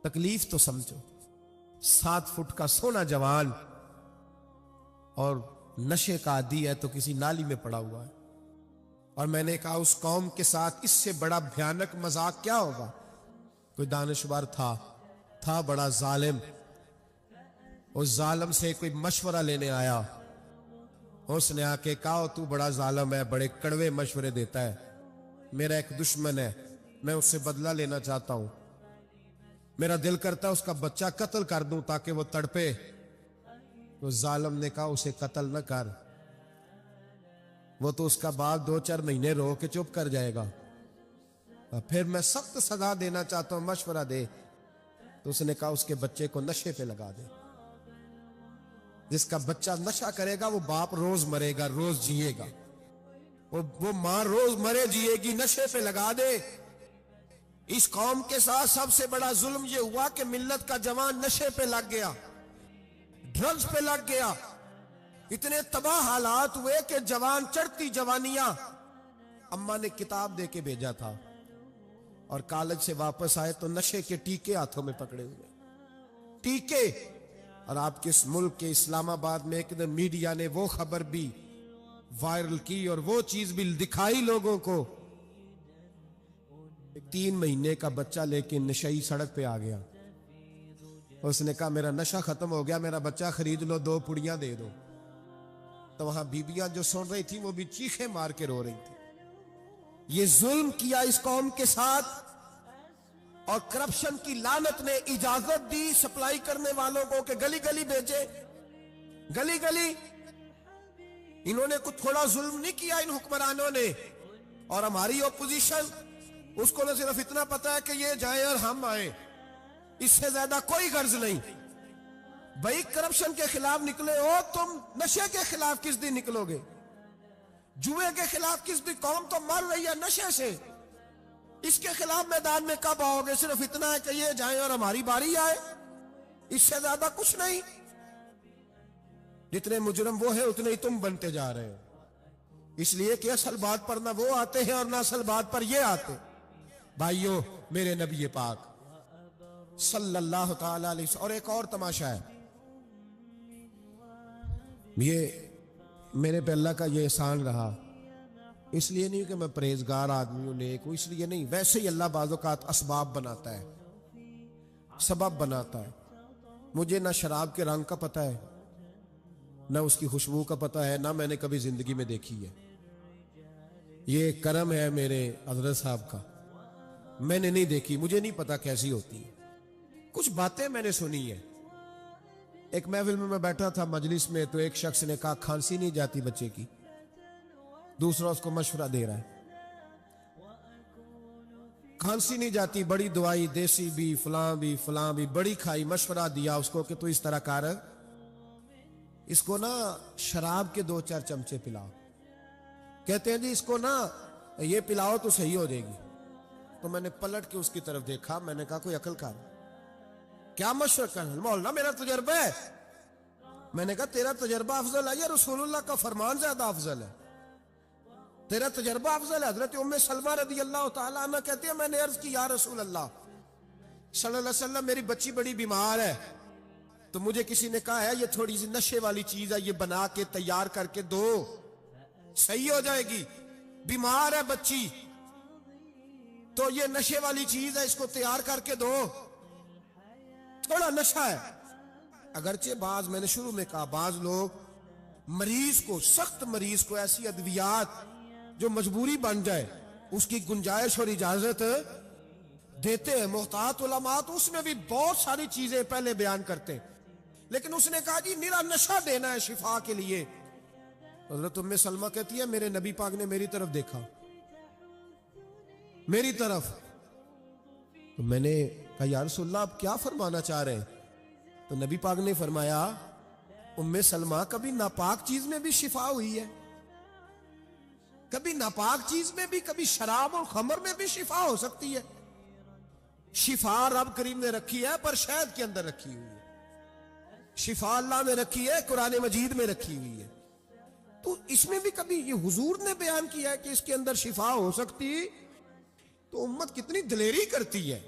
تکلیف تو سمجھو، 7 فٹ کا سونا جوان اور نشے کا عادی ہے تو کسی نالی میں پڑا ہوا ہے. اور میں نے کہا اس قوم کے ساتھ اس سے بڑا بھیانک مذاق کیا ہوگا. کوئی دانشور تھا بڑا ظالم. اس ظالم سے کوئی مشورہ لینے آیا. اس نے آ کے کہا تو بڑا ظالم ہے، بڑے کڑوے مشورے دیتا ہے، میرا ایک دشمن ہے، میں اس سے بدلہ لینا چاہتا ہوں، میرا دل کرتا ہے اس کا بچہ قتل کر دوں تاکہ وہ تڑپے. تو ظالم نے کہا اسے قتل نہ کر، وہ تو اس کا باپ 2-4 مہینے رو کے چپ کر جائے گا. پھر میں سخت سزا دینا چاہتا ہوں، مشورہ دے. تو اس نے کہا اس کے بچے کو نشے پہ لگا دے. جس کا بچہ نشہ کرے گا وہ باپ روز مرے گا، روز جیے گا، وہ ماں روز مرے جیے گی، نشے پہ لگا دے. اس قوم کے ساتھ سب سے بڑا ظلم یہ ہوا کہ ملت کا جوان نشے پہ لگ گیا، ڈرگز پہ لگ گیا. اتنے تباہ حالات ہوئے کہ جوان چڑھتی جوانیاں. اماں نے کتاب دے کے بھیجا تھا اور کالج سے واپس آئے تو نشے کے ٹیکے ہاتھوں میں پکڑے ہوئے، ٹیکے. اور آپ کے اس ملک کے اسلام آباد میں ایک دن میڈیا نے وہ خبر بھی وائرل کی اور وہ چیز بھی دکھائی لوگوں کو. 3 مہینے کا بچہ لے کے نشئی سڑک پہ آ گیا. اس نے کہا میرا نشہ ختم ہو گیا، میرا بچہ خرید لو، 2 پڑیاں دے دو. تو وہاں بیبیاں جو سن رہی تھی وہ بھی چیخیں مار کے رو رہی تھی. یہ ظلم کیا اس قوم کے ساتھ، اور کرپشن کی لعنت نے اجازت دی سپلائی کرنے والوں کو کہ گلی گلی بھیجے، گلی گلی. انہوں نے کچھ تھوڑا ظلم نہیں کیا ان حکمرانوں نے. اور ہماری اپوزیشن اس کو نہ صرف اتنا پتا ہے کہ یہ جائیں اور ہم آئیں، اس سے زیادہ کوئی غرض نہیں. بھائی کرپشن کے خلاف نکلے ہو تم، نشے کے خلاف کس دن نکلو گے؟ جوئے کے خلاف کس دن؟ قوم تو مر رہی ہے نشے سے، اس کے خلاف میدان میں کب آؤ گے؟ صرف اتنا ہے کہ یہ جائیں اور ہماری باری آئے، اس سے زیادہ کچھ نہیں. جتنے مجرم وہ ہیں اتنے ہی تم بنتے جا رہے ہو، اس لیے کہ اصل بات پر نہ وہ آتے ہیں اور نہ اصل بات پر یہ آتے. بھائیو میرے نبی پاک صلی اللہ تعالی علیہ وسلم. اور ایک اور تماشا ہے، یہ میرے پہ اللہ کا یہ احسان رہا، اس لیے نہیں کہ میں پرہیزگار آدمی ہوں، نیک ہوں، اس لیے نہیں، ویسے ہی اللہ بعض اوقات اسباب بناتا ہے، سبب بناتا ہے. مجھے نہ شراب کے رنگ کا پتہ ہے، نہ اس کی خوشبو کا پتہ ہے، نہ میں نے کبھی زندگی میں دیکھی ہے. یہ کرم ہے میرے حضرت صاحب کا، میں نے نہیں دیکھی، مجھے نہیں پتا کیسی ہوتی ہے. کچھ باتیں میں نے سنی ہیں. ایک محفل میں بیٹھا تھا مجلس میں، تو ایک شخص نے کہا کھانسی نہیں جاتی بچے کی. دوسرا اس کو مشورہ دے رہا ہے، کھانسی نہیں جاتی، بڑی دوائی دیسی بھی فلاں بھی بڑی کھائی. مشورہ دیا اس کو کہ تو اس طرح کر، اس کو نا شراب کے 2-4 چمچے پلاؤ. کہتے ہیں جی اس کو نا یہ پلاؤ تو صحیح ہو جائے گی. تو میں نے پلٹ کے اس کی طرف دیکھا، میں نے کہا کوئی عقل کر، کیا مشورہ کر؟ مولانا میرا تجربہ ہے. میں نے کہا تیرا تجربہ افضل ہے یا رسول اللہ کا فرمان زیادہ افضل ہے؟ تیرا تجربہ افضل ہے. حضرت ام سلمہ رضی اللہ تعالیٰ عنہ کہتی ہے میں نے عرض کی یا رسول اللہ صلی اللہ علیہ وسلم میری بچی بڑی بیمار ہے، تو مجھے کسی نے کہا ہے یہ تھوڑی سی نشے والی چیز ہے، یہ بنا کے تیار کر کے دو، صحیح ہو جائے گی. بیمار ہے بچی تو یہ نشے والی چیز ہے، اس کو تیار کر کے دو، تھوڑا نشہ ہے. اگرچہ بعض، میں نے شروع میں کہا، بعض لوگ مریض کو، سخت مریض کو ایسی ادویات جو مجبوری بن جائے اس کی گنجائش اور اجازت دیتے ہیں. محتاط علماء تو اس میں بھی بہت ساری چیزیں پہلے بیان کرتے ہیں، لیکن اس نے کہا جی میرا نشہ دینا ہے شفا کے لیے. حضرت ام سلمہ کہتی ہے میرے نبی پاک نے میری طرف دیکھا، میری طرف. تو میں نے کہا یا رسول اللہ آپ کیا فرمانا چاہ رہے ہیں؟ تو نبی پاک نے فرمایا ام سلمہ کبھی ناپاک چیز میں بھی شفا ہوئی ہے، کبھی ناپاک چیز میں بھی، کبھی شراب اور خمر میں بھی شفا ہو سکتی ہے. شفا رب کریم نے رکھی ہے پر شہد کے اندر رکھی ہوئی ہے، شفا اللہ نے رکھی ہے قرآن مجید میں رکھی ہوئی ہے. تو اس میں بھی کبھی یہ حضور نے بیان کیا ہے کہ اس کے اندر شفا ہو سکتی، تو امت کتنی دلیری کرتی ہے.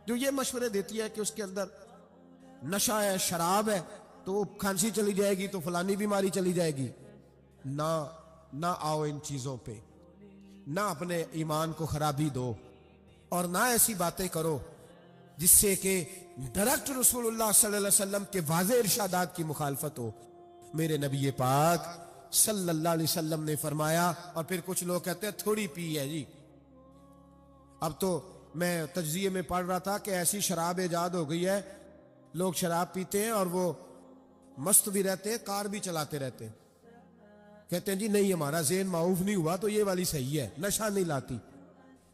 جو یہ مشورے دیتی ہے کہ اس کے اندر نشہ ہے، شراب ہے، تو کھانسی چلی جائے گی، تو فلانی بیماری چلی جائے گی، نہ آؤ ان چیزوں پہ، نہ اپنے ایمان کو خرابی دو، اور نہ ایسی باتیں کرو جس سے کہ ڈائریکٹ رسول اللہ صلی اللہ علیہ وسلم کے واضح ارشادات کی مخالفت ہو۔ میرے نبی پاک صلی اللہ علیہ وسلم نے فرمایا، اور پھر کچھ لوگ کہتے ہیں تھوڑی پی ہے جی۔ اب تو میں تجزیے میں پڑھ رہا تھا کہ ایسی شراب ایجاد ہو گئی ہے، لوگ شراب پیتے ہیں اور وہ مست بھی رہتے ہیں، کار بھی چلاتے رہتے ہیں، کہتے ہیں جی نہیں ہمارا ذہن معاف نہیں ہوا تو یہ والی صحیح ہے، نشہ نہیں لاتی۔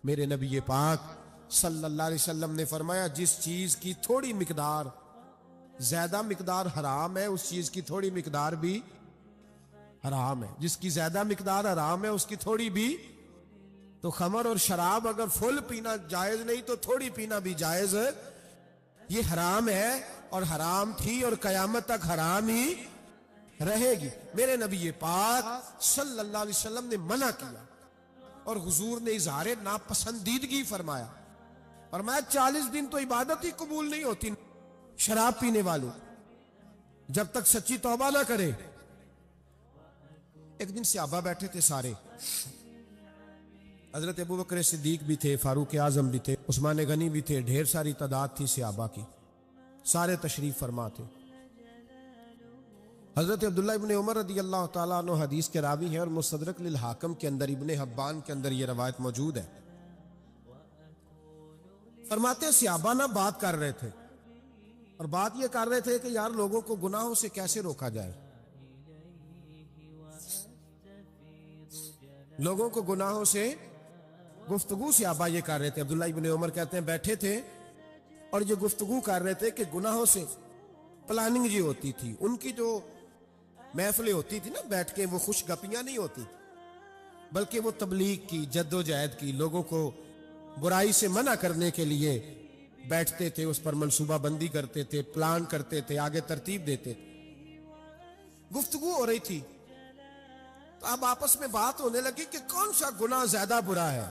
میرے نبی پاک صلی اللہ علیہ وسلم نے فرمایا جس چیز کی تھوڑی مقدار، زیادہ مقدار حرام ہے، اس چیز کی تھوڑی مقدار بھی حرام ہے، جس کی زیادہ مقدار حرام ہے اس کی تھوڑی بھی۔ تو خمر اور شراب اگر فل پینا جائز نہیں تو تھوڑی پینا بھی جائز ہے، یہ حرام ہے اور حرام تھی اور قیامت تک حرام ہی رہے گی۔ میرے نبی پاک صلی اللہ علیہ وسلم نے منع کیا، اور حضور نے اظہار ناپسندیدگی فرمایا، 40 دن تو عبادت ہی قبول نہیں ہوتی شراب پینے والے جب تک سچی توبہ نہ کرے۔ ایک دن صحابہ بیٹھے تھے سارے، حضرت ابو بکر صدیق بھی تھے، فاروق اعظم بھی تھے، عثمان غنی بھی تھے، ڈھیر ساری تعداد تھی صحابہ کی، سارے تشریف فرما تھے۔ حضرت عبداللہ ابن عمر رضی اللہ تعالیٰ عنہ حدیث کے راوی ہیں، اور مستدرک للحاکم کے اندر، ابن حبان کے اندر یہ روایت موجود ہے۔ فرماتے ہیں صحابہ نہ بات کر رہے تھے، اور بات یہ کر رہے تھے کہ یار لوگوں کو گناہوں سے کیسے روکا جائے، لوگوں کو گناہوں سے گفتگو صحابہ یہ کر رہے تھے۔ عبداللہ ابن عمر کہتے ہیں بیٹھے تھے اور یہ گفتگو کر رہے تھے کہ گناہوں سے پلاننگ جی ہوتی تھی، ان کی جو محفلیں ہوتی تھی نا بیٹھ کے، وہ خوش گپیاں نہیں ہوتی بلکہ وہ تبلیغ کی، جد و جہد کی، لوگوں کو برائی سے منع کرنے کے لیے بیٹھتے تھے، اس پر منصوبہ بندی کرتے تھے، پلان کرتے تھے، آگے ترتیب دیتے تھے۔ گفتگو ہو رہی تھی تو اب آپس میں بات ہونے لگی کہ کون سا گناہ زیادہ برا ہے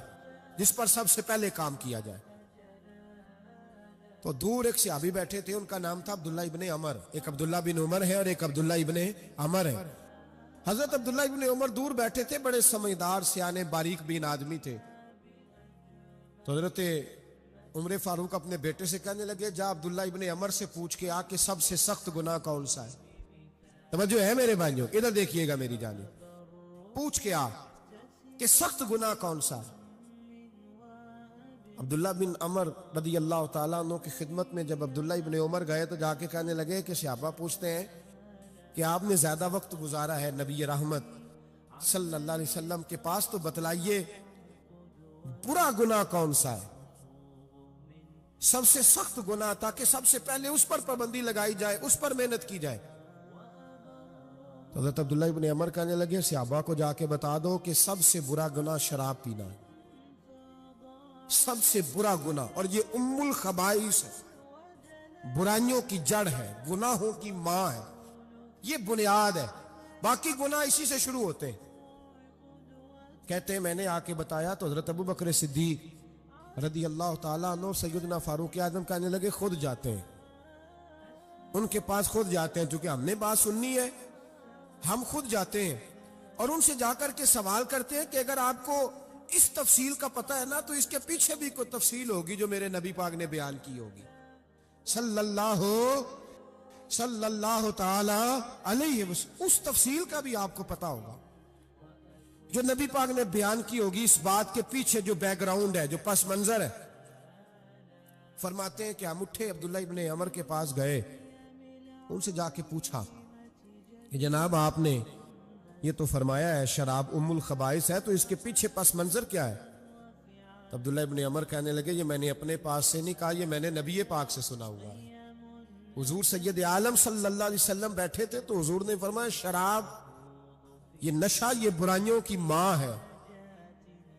جس پر سب سے پہلے کام کیا جائے۔ تو دور ایک صحابی بیٹھے تھے، ان کا نام تھا عبداللہ ابن عمر، ایک عبداللہ بن عمر ہے اور ایک عبداللہ ابن عمر ہے۔ حضرت عبداللہ ابن عمر دور بیٹھے تھے، بڑے سمجھدار سیانے باریک بین آدمی تھے۔ تو حضرت عمر فاروق اپنے بیٹے سے کہنے لگے جا عبداللہ ابن عمر سے پوچھ کے آ کہ سب سے سخت گناہ کون سا ہے۔ توجہ ہے میرے بھائیوں، ادھر دیکھیے گا میری جانب، پوچھ کے آ کہ سخت گناہ کون سا ہے۔ عبداللہ بن عمر رضی اللہ تعالیٰ عنہ کی خدمت میں جب عبداللہ ابن عمر گئے تو جا کے کہنے لگے کہ صحابہ پوچھتے ہیں کہ آپ نے زیادہ وقت گزارا ہے نبی رحمت صلی اللہ علیہ وسلم کے پاس، تو بتلائیے برا گناہ کون سا ہے، سب سے سخت گناہ، تاکہ سب سے پہلے اس پر پابندی لگائی جائے، اس پر محنت کی جائے۔ تو حضرت عبداللہ ابن عمر کہنے لگے صحابہ کو جا کے بتا دو کہ سب سے برا گناہ شراب پینا ہے، سب سے برا گناہ، اور یہ ام الخبائث ہے، برائیوں کی جڑ ہے، گناہوں کی ماں ہے، یہ بنیاد ہے، باقی گناہ اسی سے شروع ہوتے ہیں۔ کہتے ہیں میں نے آ کے بتایا تو حضرت ابو بکر صدیق رضی اللہ تعالیٰ عنہ سیدنا فاروق اعظم کہنے لگے خود جاتے ہیں، ان کے پاس خود جاتے ہیں، چونکہ ہم نے بات سننی ہے، ہم خود جاتے ہیں اور ان سے جا کر کے سوال کرتے ہیں کہ اگر آپ کو اس تفصیل کا پتہ ہے نا تو اس کے پیچھے بھی کوئی تفصیل ہوگی جو میرے نبی پاک نے بیان کی ہوگی صلی اللہ تعالی علیہ وسلم، اس تفصیل کا بھی آپ کو پتہ ہوگا جو نبی پاک نے بیان کی ہوگی، اس بات کے پیچھے جو بیک گراؤنڈ ہے، جو پس منظر ہے۔ فرماتے ہیں کہ ہم اٹھے، عبداللہ ابن عمر کے پاس گئے، ان سے جا کے پوچھا کہ جناب آپ نے یہ تو فرمایا ہے شراب ام الخبائث ہے، تو اس کے پیچھے پس منظر کیا ہے؟ تو عبداللہ ابن عمر کہنے لگے یہ میں نے اپنے پاس سے نہیں کہا، یہ میں نے نبی پاک سے سنا ہوا ہے۔ حضور سید عالم صلی اللہ علیہ وسلم بیٹھے تھے تو حضور نے فرمایا شراب، یہ نشہ، یہ برائیوں کی ماں ہے۔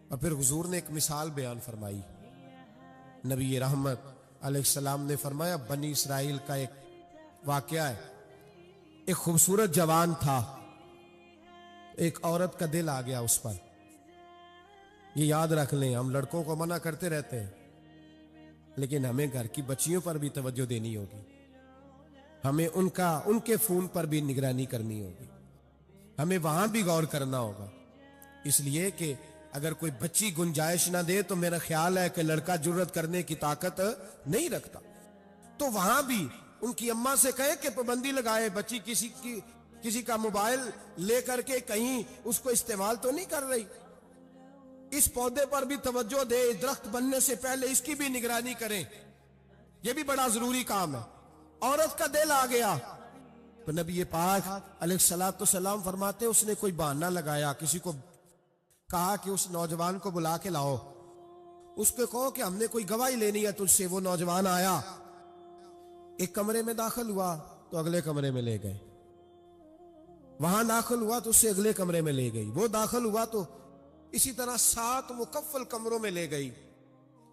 اور پھر حضور نے ایک مثال بیان فرمائی، نبی رحمت علیہ السلام نے فرمایا بنی اسرائیل کا ایک واقعہ ہے، ایک خوبصورت جوان تھا، ایک عورت کا دل آ گیا اس پر۔ یہ یاد رکھ لیں، ہم لڑکوں کو منع کرتے رہتے ہیں لیکن ہمیں گھر کی بچیوں پر بھی توجہ دینی ہوگی، ہمیں ان کے فون پر بھی نگرانی کرنی ہوگی، ہمیں وہاں بھی غور کرنا ہوگا، اس لیے کہ اگر کوئی بچی گنجائش نہ دے تو میرا خیال ہے کہ لڑکا جرت کرنے کی طاقت نہیں رکھتا، تو وہاں بھی ان کی اماں سے کہے کہ پابندی لگائے، بچی کسی کا موبائل لے کر کے کہیں اس کو استعمال تو نہیں کر رہی، اس پودے پر بھی توجہ دے، درخت بننے سے پہلے اس کی بھی نگرانی کریں، یہ بھی بڑا ضروری کام ہے۔ عورت کا دل آ گیا تو نبی پاک علیہ الصلوۃ والسلام فرماتے اس نے کوئی بہانہ لگایا، کسی کو کہا کہ اس نوجوان کو بلا کے لاؤ، اس کو کہو کہ ہم نے کوئی گواہی لینی ہے تجھ سے۔ وہ نوجوان آیا، ایک کمرے میں داخل ہوا تو اگلے کمرے میں لے گئے، وہاں داخل ہوا تو اس سے اگلے کمرے میں لے گئی، وہ داخل ہوا تو اسی طرح 7 مکفل کمروں میں لے گئی۔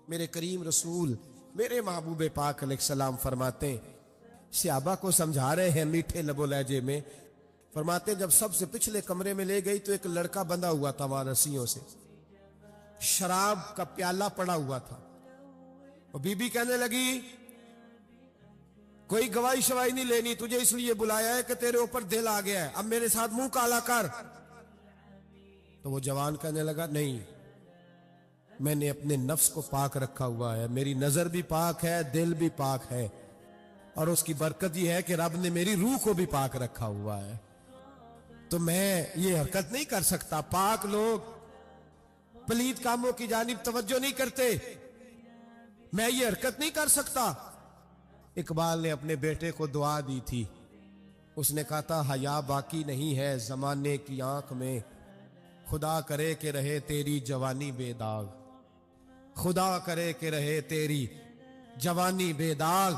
میرے کریم رسول میرے محبوب پاک علیہ السلام فرماتے صحابہ کو سمجھا رہے ہیں میٹھے لب و لہجے میں، فرماتے جب سب سے پچھلے کمرے میں لے گئی تو ایک لڑکا بندھا ہوا تھا وہاں رسیوں سے، شراب کا پیالہ پڑا ہوا تھا، اور بی بی کہنے لگی کوئی گواہی شواہی نہیں لینی، تجھے اس لیے بلایا ہے کہ تیرے اوپر دل آ گیا ہے، اب میرے ساتھ منہ کالا کر۔ تو وہ جوان کہنے لگا نہیں، میں نے اپنے نفس کو پاک رکھا ہوا ہے، میری نظر بھی پاک ہے، دل بھی پاک ہے، اور اس کی برکت یہ ہے کہ رب نے میری روح کو بھی پاک رکھا ہوا ہے، تو میں یہ حرکت نہیں کر سکتا۔ پاک لوگ پلید کاموں کی جانب توجہ نہیں کرتے، میں یہ حرکت نہیں کر سکتا۔ اقبال نے اپنے بیٹے کو دعا دی تھی، اس نے کہا تھا حیا باقی نہیں ہے زمانے کی آنکھ میں، خدا کرے کہ رہے تیری جوانی بے داغ، خدا کرے کہ رہے تیری جوانی بے داغ۔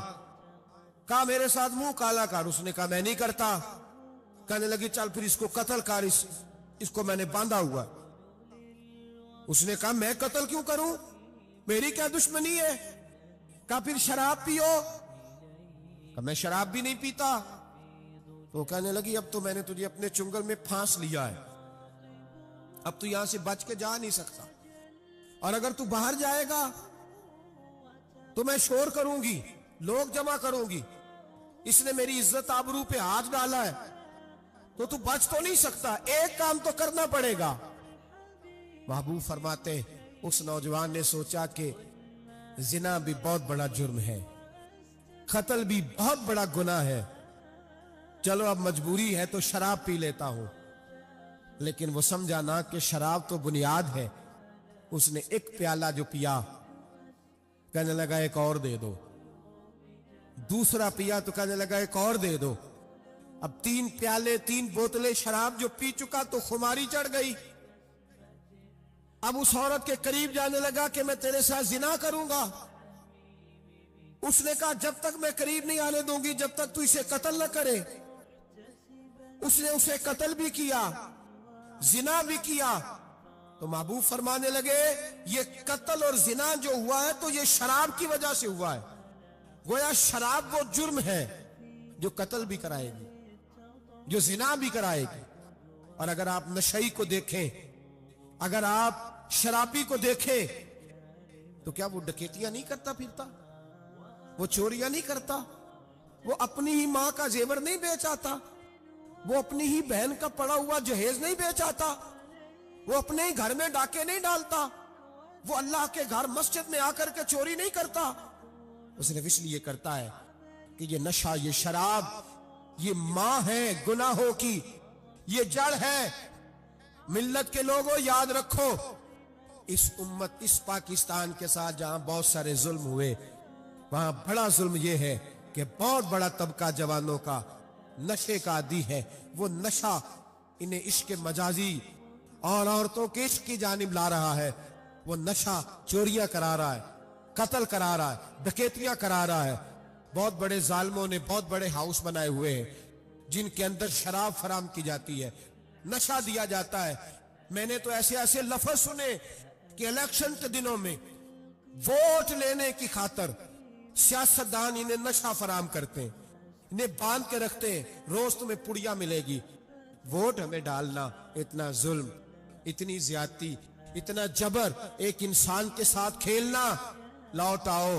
کہا میرے ساتھ منہ کالا کر، اس نے کہا میں نہیں کرتا۔ کہنے لگی چل پھر اس کو قتل کر، اس کو میں نے باندھا ہوا۔ اس نے کہا میں قتل کیوں کروں، میری کیا دشمنی ہے؟ کہا پھر شراب پیو، کہا میں شراب بھی نہیں پیتا۔ تو کہنے لگی اب تو میں نے تجھے اپنے چنگل میں پھانس لیا ہے، اب تو یہاں سے بچ کے جا نہیں سکتا، اور اگر تو باہر جائے گا تو میں شور کروں گی، لوگ جمع کروں گی، اس نے میری عزت آبرو پہ ہاتھ ڈالا ہے، تو بچ تو نہیں سکتا، ایک کام تو کرنا پڑے گا۔ محبوب فرماتے اس نوجوان نے سوچا کہ زنا بھی بہت بڑا جرم ہے، قتل بھی بہت بڑا گناہ ہے، چلو اب مجبوری ہے تو شراب پی لیتا ہوں۔ لیکن وہ سمجھا نہ کہ شراب تو بنیاد ہے، اس نے ایک پیالہ جو پیا، کہنے لگا ایک اور دے دو، دوسرا پیا تو کہنے لگا ایک اور دے دو، اب 3 پیالے 3 بوتلیں شراب جو پی چکا تو خماری چڑھ گئی۔ اب اس عورت کے قریب جانے لگا کہ میں تیرے ساتھ زنا کروں گا۔ اس نے کہا جب تک میں قریب نہیں آنے دوں گی جب تک تو اسے قتل نہ کرے۔ اس نے اسے قتل بھی کیا، زنا بھی کیا۔ تو محبوب فرمانے لگے یہ قتل اور زنا جو ہوا ہے تو یہ شراب کی وجہ سے ہوا ہے، گویا شراب وہ جرم ہے جو قتل بھی کرائے گی، جو زنا بھی کرائے گی۔ اور اگر آپ نشئی کو دیکھیں، اگر آپ شرابی کو دیکھیں تو کیا وہ ڈکیتیاں نہیں کرتا پھرتا، وہ چوریاں نہیں کرتا، وہ اپنی ہی ماں کا زیور نہیں بیچ آتا، وہ اپنی ہی بہن کا پڑا ہوا جہیز نہیں بیچ آتا، وہ اپنے ہی گھر میں ڈاکے نہیں ڈالتا، وہ اللہ کے گھر مسجد میں آ کر کے چوری نہیں کرتا، وہ صرف اس لیے کرتا ہے کہ یہ نشہ، یہ شراب، یہ ماں ہے گناہوں کی، یہ جڑ ہے۔ ملت کے لوگوں یاد رکھو، اس امت، اس پاکستان کے ساتھ جہاں بہت سارے ظلم ہوئے، وہاں بڑا ظلم یہ ہے کہ بہت بڑا طبقہ جوانوں کا نشے کا عادی ہے۔ وہ نشہ انہیں عشق مجازی اور عورتوں کے عشق کی جانب لا رہا ہے، وہ نشہ چوریاں کرا رہا ہے، قتل کرا رہا ہے، ڈکیتیاں کرا رہا ہے۔ بہت بڑے ظالموں نے بہت بڑے ہاؤس بنائے ہوئے ہیں جن کے اندر شراب فراہم کی جاتی ہے، نشہ دیا جاتا ہے۔ میں نے تو ایسے ایسے لفظ سنے کہ الیکشن کے دنوں میں ووٹ لینے کی خاطر سیاستدان انہیں نشہ فراہم کرتے ہیں، انہیں باندھ کے رکھتے ہیں، روز تمہیں پڑیا ملے گی، ووٹ ہمیں ڈالنا۔ اتنا ظلم، اتنی زیادتی، اتنا جبر، ایک انسان کے ساتھ کھیلنا۔ لوٹ آؤ